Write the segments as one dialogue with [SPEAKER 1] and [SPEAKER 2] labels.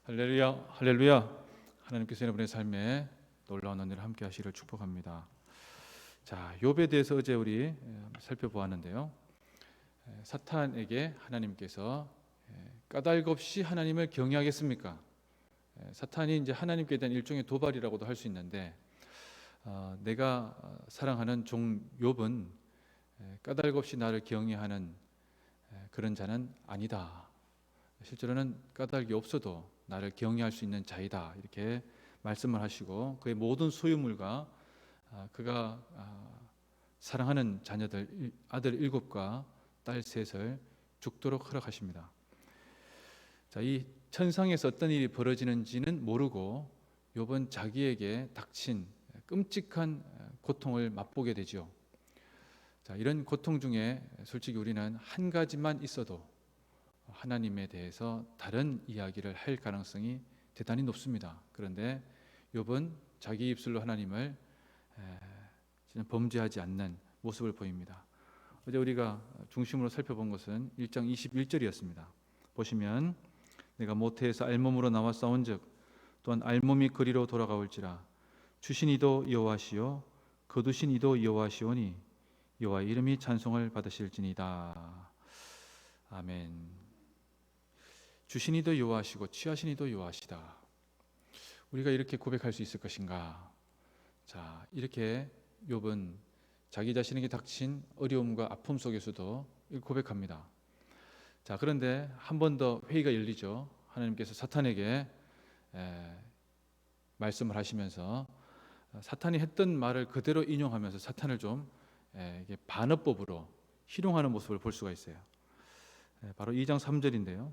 [SPEAKER 1] 할렐루야, 할렐루야. 하나님께서 여러분의 삶에 놀라운 은혜를 함께 하시기를 축복합니다. 자, 욥에 대해서 어제 우리 살펴보았는데요. 사탄에게 하나님께서 까닭없이 하나님을 경외하겠습니까? 사탄이 이제 하나님께 대한 일종의 도발이라고도 할 수 있는데, 내가 사랑하는 종 욥은 까닭없이 나를 경외하는 그런 자는 아니다. 실제로는 까닭이 없어도 나를 경외할 수 있는 자이다, 이렇게 말씀을 하시고 그의 모든 소유물과 그가 사랑하는 자녀들 아들 7과 딸 3을 죽도록 허락하십니다. 자, 이 천상에서 어떤 일이 벌어지는지는 모르고 욥은 자기에게 닥친 끔찍한 고통을 맛보게 되죠. 자, 이런 고통 중에 솔직히 우리는 한 가지만 있어도 하나님에 대해서 다른 이야기를 할 가능성이 대단히 높습니다. 그런데 욥은 자기 입술로 하나님을 범죄하지 않는 모습을 보입니다. 어제 우리가 중심으로 살펴본 것은 1장 21절이었습니다. 보시면 내가 모태에서 알몸으로 나와 싸운즉 또한 알몸이 그리로 돌아가올지라 주신 이도 여호와시요 거두신 이도 여호와시오니 여호와의 이름이 찬송을 받으실지니이다. 아멘. 주신 이도 여호와시고 취하신 이도 여호와시다. 우리가 이렇게 고백할 수 있을 것인가? 자, 이렇게 욥은 자기 자신에게 닥친 어려움과 아픔 속에서도 고백합니다. 자, 그런데 한 번 더 회의가 열리죠. 하나님께서 사탄에게 말씀을 하시면서 사탄이 했던 말을 그대로 인용하면서 사탄을 좀 반어법으로 희롱하는 모습을 볼 수가 있어요. 바로 2장 3절인데요.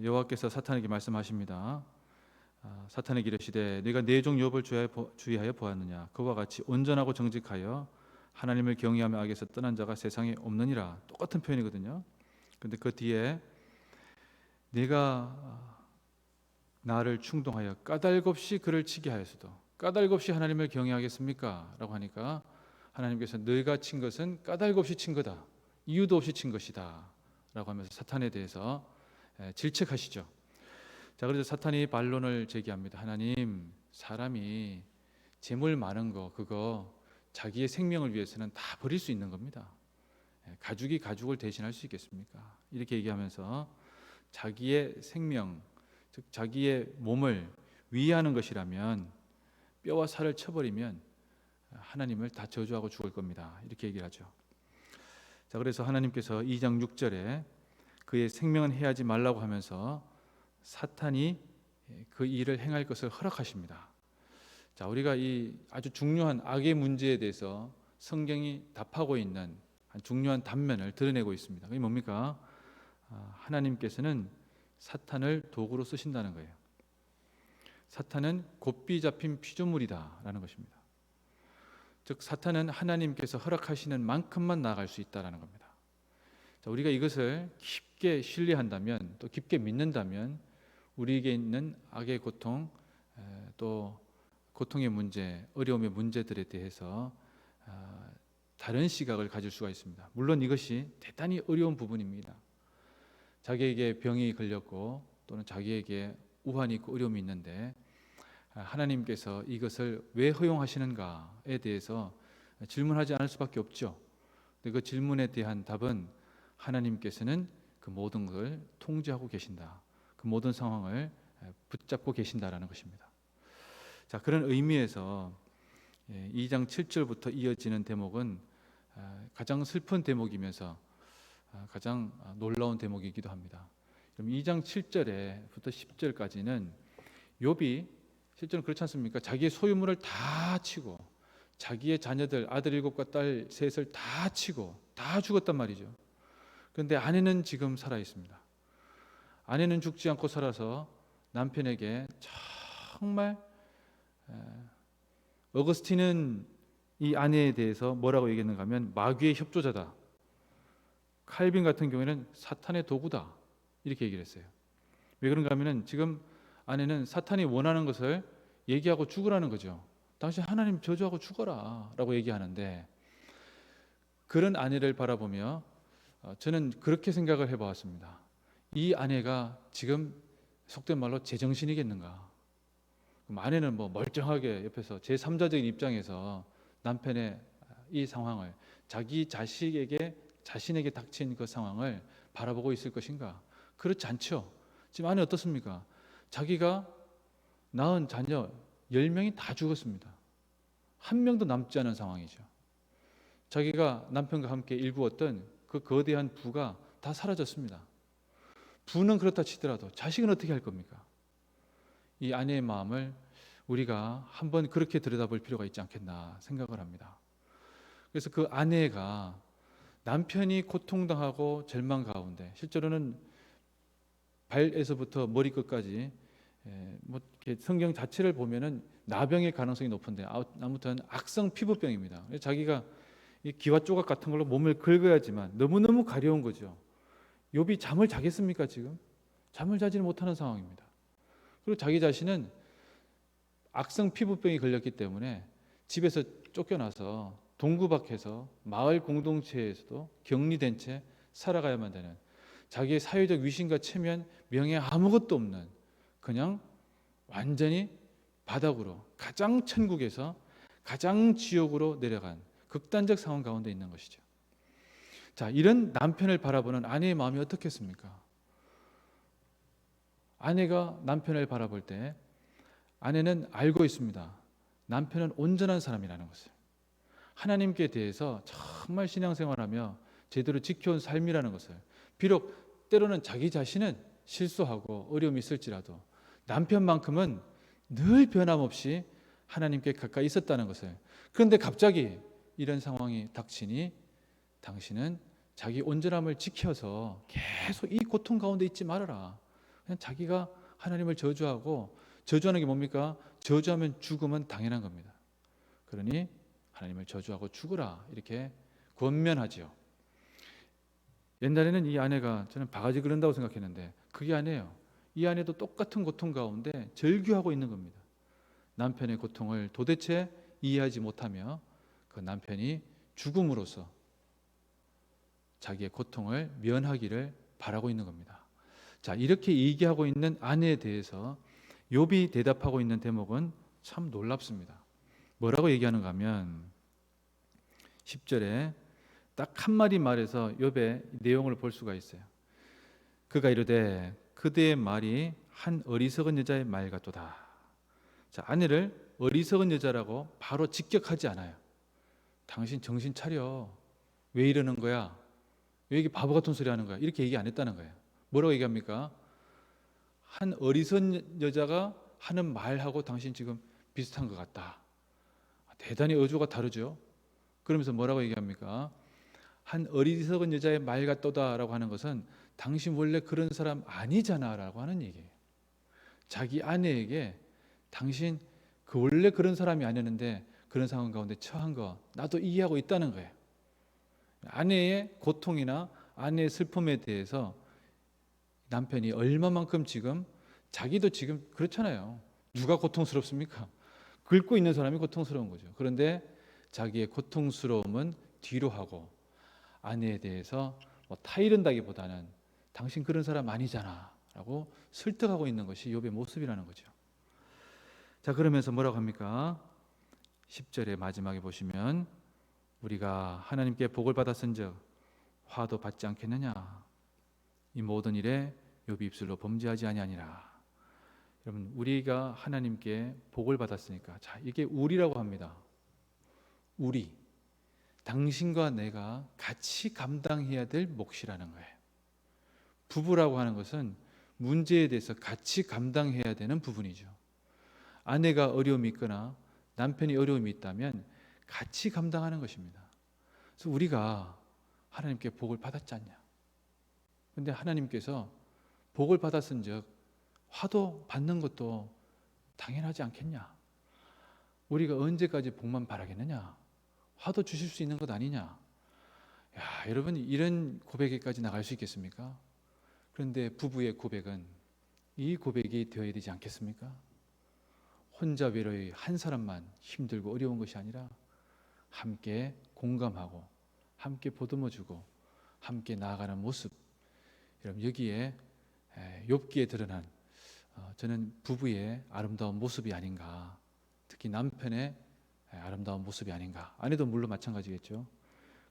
[SPEAKER 1] 여호와께서 사탄에게 말씀하십니다. 사탄에게 이르시되 네가 내 종 욥을 주의하여 보았느냐? 그와 같이 온전하고 정직하여 하나님을 경외하며 악에서 떠난 자가 세상에 없느니라. 똑같은 표현이거든요. 그런데 그 뒤에 네가 나를 충동하여 까닭없이 그를 치게 하였어도 까닭없이 하나님을 경외하겠습니까? 라고 하니까 하나님께서 네가 친 것은 까닭없이 친 거다, 이유도 없이 친 것이다 라고 하면서 사탄에 대해서 질책하시죠. 자, 그래서 사탄이 반론을 제기합니다. 하나님, 사람이 재물 많은 거 그거 자기의 생명을 위해서는 다 버릴 수 있는 겁니다. 가죽이 가죽을 대신할 수 있겠습니까? 이렇게 얘기하면서 자기의 생명, 즉 자기의 몸을 위하는 것이라면 뼈와 살을 쳐버리면 하나님을 다 저주하고 죽을 겁니다. 이렇게 얘기를 하죠. 자, 그래서 하나님께서 2장 6절에 그의 생명은 해하지 말라고 하면서 사탄이 그 일을 행할 것을 허락하십니다. 자, 우리가 이 아주 중요한 악의 문제에 대해서 성경이 답하고 있는 중요한 단면을 드러내고 있습니다. 그게 뭡니까? 하나님께서는 사탄을 도구로 쓰신다는 거예요. 사탄은 곱비 잡힌 피조물이다라는 것입니다. 즉 사탄은 하나님께서 허락하시는 만큼만 나아갈 수 있다라는 겁니다. 자, 우리가 이것을 깊게 신뢰한다면, 또 깊게 믿는다면 우리에게 있는 악의 고통, 또 고통의 문제, 어려움의 문제들에 대해서 다른 시각을 가질 수가 있습니다. 물론 이것이 대단히 어려운 부분입니다. 자기에게 병이 걸렸고 또는 자기에게 우환이 있고 어려움이 있는데 하나님께서 이것을 왜 허용하시는가에 대해서 질문하지 않을 수밖에 없죠. 근데 그 질문에 대한 답은 하나님께서는 그 모든 것을 통제하고 계신다. 그 모든 상황을 붙잡고 계신다라는 것입니다. 자, 그런 의미에서 2장 7절부터 이어지는 대목은 가장 슬픈 대목이면서 가장 놀라운 대목이기도 합니다. 그럼 2장 7절에부터 10절까지는 욥이 실제로 그렇지 않습니까? 자기의 소유물을 다 치고 자기의 자녀들 아들 7과 딸 3을 다 치고 다 죽었단 말이죠. 그런데 아내는 지금 살아 있습니다. 아내는 죽지 않고 살아서 남편에게 정말 어거스틴은 이 아내에 대해서 뭐라고 얘기했는가 하면 마귀의 협조자다. 칼빈 같은 경우에는 사탄의 도구다. 이렇게 얘기를 했어요. 왜 그런가 하면 지금 아내는 사탄이 원하는 것을 얘기하고 죽으라는 거죠. 당신 하나님 저주하고 죽어라 라고 얘기하는데, 그런 아내를 바라보며 저는 그렇게 생각을 해보았습니다. 이 아내가 지금 속된 말로 제정신이겠는가? 그럼 아내는 뭐 멀쩡하게 옆에서 제3자적인 입장에서 남편의 이 상황을 자기 자신에게 닥친 그 상황을 바라보고 있을 것인가? 그렇지 않죠. 지금 아내 어떻습니까? 자기가 낳은 자녀 10명이 다 죽었습니다. 한 명도 남지 않은 상황이죠. 자기가 남편과 함께 일구었던 그 거대한 부가 다 사라졌습니다. 부는 그렇다 치더라도 자식은 어떻게 할 겁니까? 이 아내의 마음을 우리가 한번 그렇게 들여다볼 필요가 있지 않겠나 생각을 합니다. 그래서 그 아내가 남편이 고통당하고 절망 가운데, 실제로는 발에서부터 머리끝까지 뭐 이렇게 성경 자체를 보면은 나병일 가능성이 높은데 아무튼 악성 피부병입니다. 자기가 이 기와 조각 같은 걸로 몸을 긁어야지만 너무너무 가려운 거죠. 욥이 잠을 자겠습니까 지금? 잠을 자지는 못하는 상황입니다. 그리고 자기 자신은 악성 피부병이 걸렸기 때문에 집에서 쫓겨나서 동구박해서 마을 공동체에서도 격리된 채 살아가야만 되는, 자기의 사회적 위신과 체면, 명예 아무것도 없는, 그냥 완전히 바닥으로, 가장 천국에서 가장 지옥으로 내려간 극단적 상황 가운데 있는 것이죠. 자, 이런 남편을 바라보는 아내의 마음이 어떻겠습니까? 아내가 남편을 바라볼 때 아내는 알고 있습니다. 남편은 온전한 사람이라는 것을. 하나님께 대해서 정말 신앙생활하며 제대로 지켜온 삶이라는 것을. 비록 때로는 자기 자신은 실수하고 어려움이 있을지라도 남편만큼은 늘 변함없이 하나님께 가까이 있었다는 것을. 그런데 갑자기 이런 상황이 닥치니 당신은 자기 온전함을 지켜서 계속 이 고통 가운데 있지 말아라. 그냥 자기가 하나님을 저주하고, 저주하는 게 뭡니까? 저주하면 죽음은 당연한 겁니다. 그러니 하나님을 저주하고 죽으라, 이렇게 권면하지요. 옛날에는 이 아내가, 저는 바가지 긁는다고 생각했는데 그게 아니에요. 이 아내도 똑같은 고통 가운데 절규하고 있는 겁니다. 남편의 고통을 도대체 이해하지 못하며 그 남편이 죽음으로써 자기의 고통을 면하기를 바라고 있는 겁니다. 자, 이렇게 얘기하고 있는 아내에 대해서 욥이 대답하고 있는 대목은 참 놀랍습니다. 뭐라고 얘기하는가 하면 10절에 딱 한마디 말해서 욥의 내용을 볼 수가 있어요. 그가 이르되 그대의 말이 한 어리석은 여자의 말 같도다. 자, 아내를 어리석은 여자라고 바로 직격하지 않아요. 당신 정신 차려. 왜 이러는 거야? 왜 이렇게 바보 같은 소리 하는 거야? 이렇게 얘기 안 했다는 거예요. 뭐라고 얘기합니까? 한 어리석은 여자가 하는 말하고 당신 지금 비슷한 것 같다. 대단히 어조가 다르죠. 그러면서 뭐라고 얘기합니까? 한 어리석은 여자의 말 같도다라고 하는 것은 당신 원래 그런 사람 아니잖아라고 하는 얘기예요. 자기 아내에게 당신 그 원래 그런 사람이 아니었는데 그런 상황 가운데 처한 거 나도 이해하고 있다는 거예요. 아내의 고통이나 아내의 슬픔에 대해서 남편이 얼마만큼 지금, 자기도 지금 그렇잖아요. 누가 고통스럽습니까? 긁고 있는 사람이 고통스러운 거죠. 그런데 자기의 고통스러움은 뒤로 하고 아내에 대해서 뭐 타이른다기보다는 당신 그런 사람 아니잖아 라고 설득하고 있는 것이 욥의 모습이라는 거죠. 자, 그러면서 뭐라고 합니까? 10절의 마지막에 보시면 우리가 하나님께 복을 받았은즉 화도 받지 않겠느냐? 이 모든 일에 욥이 입술로 범죄하지 아니하니라. 여러분, 우리가 하나님께 복을 받았으니까, 자, 이게 우리라고 합니다. 우리, 당신과 내가 같이 감당해야 될 몫이라는 거예요. 부부라고 하는 것은 문제에 대해서 같이 감당해야 되는 부분이죠. 아내가 어려움이 있거나 남편이 어려움이 있다면 같이 감당하는 것입니다. 그래서 우리가 하나님께 복을 받았지 않냐? 그런데 하나님께서 복을 받았은즉 화도 받는 것도 당연하지 않겠냐? 우리가 언제까지 복만 바라겠느냐? 화도 주실 수 있는 것 아니냐? 야, 여러분, 이런 고백에까지 나갈 수 있겠습니까? 그런데 부부의 고백은 이 고백이 되어야 되지 않겠습니까? 혼자 외로이 한 사람만 힘들고 어려운 것이 아니라 함께 공감하고 함께 보듬어주고 함께 나아가는 모습. 여러분, 여기에 욥기에 드러난 저는 부부의 아름다운 모습이 아닌가, 특히 남편의 아름다운 모습이 아닌가, 아내도 물론 마찬가지겠죠.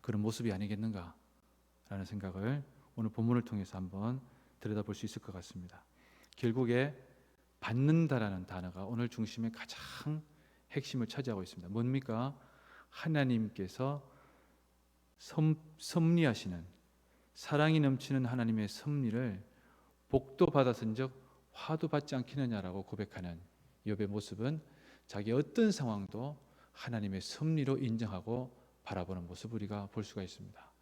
[SPEAKER 1] 그런 모습이 아니겠는가라는 생각을 오늘 본문을 통해서 한번 들여다볼 수 있을 것 같습니다. 결국에 받는다라는 단어가 오늘 중심의 가장 핵심을 차지하고 있습니다. 뭡니까? 하나님께서 섭리하시는, 사랑이 넘치는 하나님의 섭리를 복도 받았은즉 화도 받지 않겠느냐라고 고백하는 욥의 모습은 자기 어떤 상황도 하나님의 섭리로 인정하고 바라보는 모습을 우리가 볼 수가 있습니다.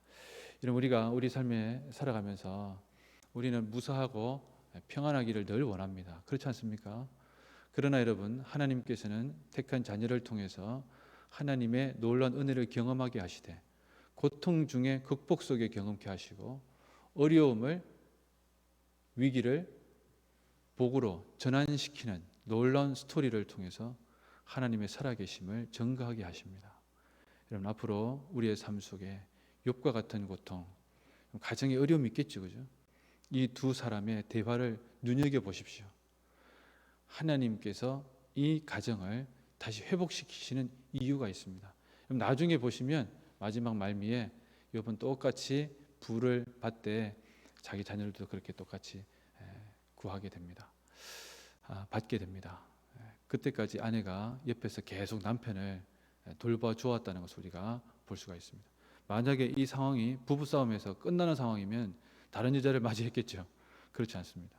[SPEAKER 1] 이런 우리가 우리 삶에 살아가면서 우리는 무사하고 평안하기를 늘 원합니다. 그렇지 않습니까? 그러나 여러분, 하나님께서는 택한 자녀를 통해서 하나님의 놀라운 은혜를 경험하게 하시되, 고통 중에 극복 속에 경험케 하시고, 어려움을, 위기를 복으로 전환시키는 놀라운 스토리를 통해서 하나님의 살아계심을 증거하게 하십니다. 여러분, 앞으로 우리의 삶 속에 욥과 같은 고통, 가정에 어려움이 있겠죠, 그죠? 이 두 사람의 대화를 눈여겨 보십시오. 하나님께서 이 가정을 다시 회복시키시는 이유가 있습니다. 나중에 보시면 마지막 말미에 욥은 똑같이 부를 받되 자기 자녀들도 그렇게 똑같이 구하게 됩니다. 받게 됩니다. 그때까지 아내가 옆에서 계속 남편을 돌봐주었다는 것을 우리가 볼 수가 있습니다. 만약에 이 상황이 부부싸움에서 끝나는 상황이면 다른 여자를 맞이했겠죠. 그렇지 않습니다.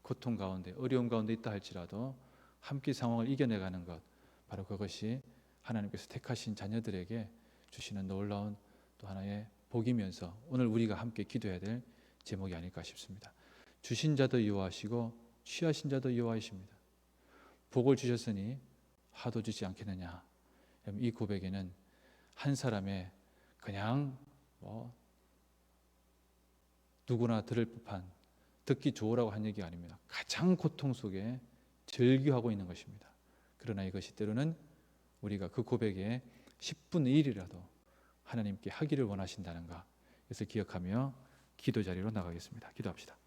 [SPEAKER 1] 고통 가운데, 어려움 가운데 있다 할지라도 함께 상황을 이겨내가는 것, 바로 그것이 하나님께서 택하신 자녀들에게 주시는 놀라운 또 하나의 복이면서 오늘 우리가 함께 기도해야 될 제목이 아닐까 싶습니다. 주신 자도 여호와시고 취하신 자도 여호와이십니다. 복을 주셨으니 화도 주지 않겠느냐. 이 고백에는 한 사람의 그냥 누구나 들을 법한, 듣기 좋으라고 한 얘기가 아닙니다. 가장 고통 속에 절규하고 있는 것입니다. 그러나 이것이 때로는 우리가 그 고백에 10분의 1이라도 하나님께 하기를 원하신다는가, 이것을 기억하며 기도 자리로 나가겠습니다. 기도합시다.